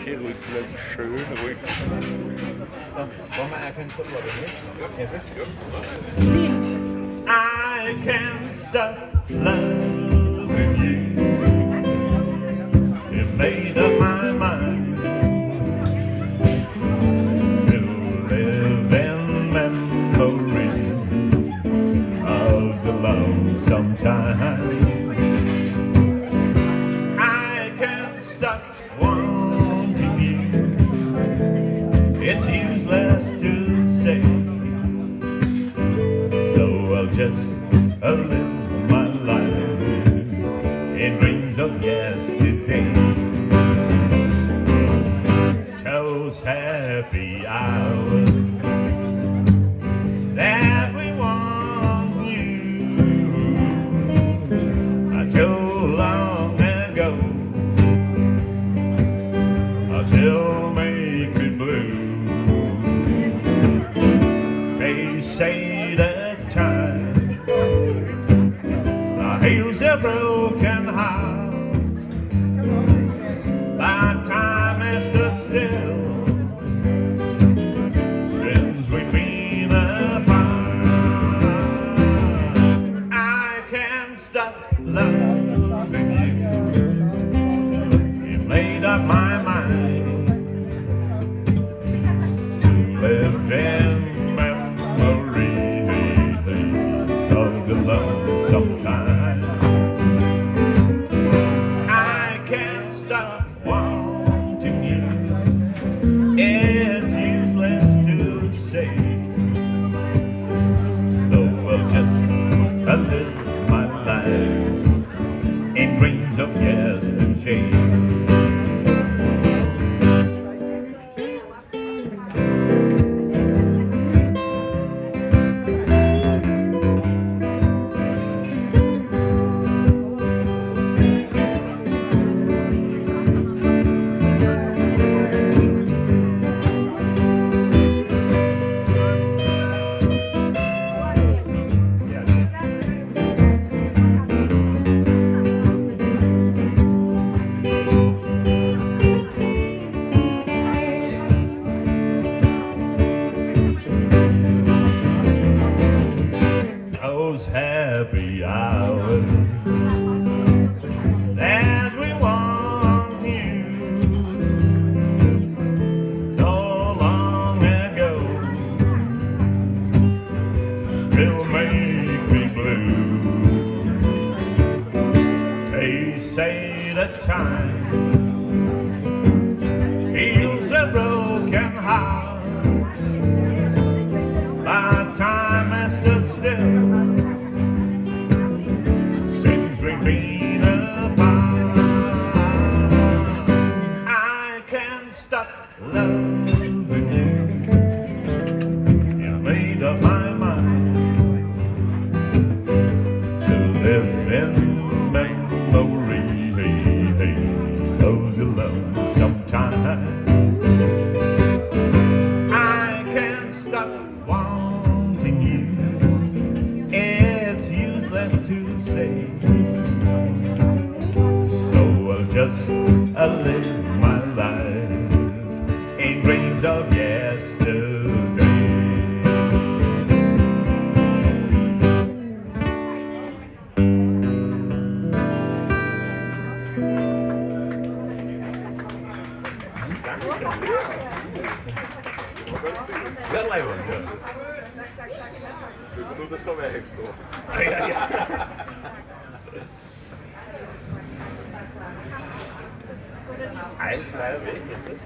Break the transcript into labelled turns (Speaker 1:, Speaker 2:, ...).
Speaker 1: bisschen rütteln, schön rütteln.
Speaker 2: Wollen wir erkennen, oder nicht?
Speaker 1: I can't stop loving you. You made up my mind to live in memory of the love sometime. I can't stop wanting you. It's useless to say, so I'll just live my life in dreams of yesterday. Those happy hours that we once knew not too long ago still make me blue. They say that time heals a broken heart. That time has stood still since we've been apart. I can't stop loving you. You made up my mind to live in memory of the love sometime. I can't stop wanting you. It's useless to say, so I'll just live my life in dreams of yesterday. Those happy hours that we once knew so long ago still make me blue. They say that time heals a broken heart. But time has stood still since we've been apart. I can't stop loving you. You made up my mind to live in memory of your love sometime. I can't stop wanting you. It's useless to say, so I'll just live my life in dreams of yesterday.
Speaker 2: Ja, lekker.
Speaker 3: Ik bedoel, dat is wel weg.
Speaker 2: Ja, ja.
Speaker 3: Eigenlijk, weet je het?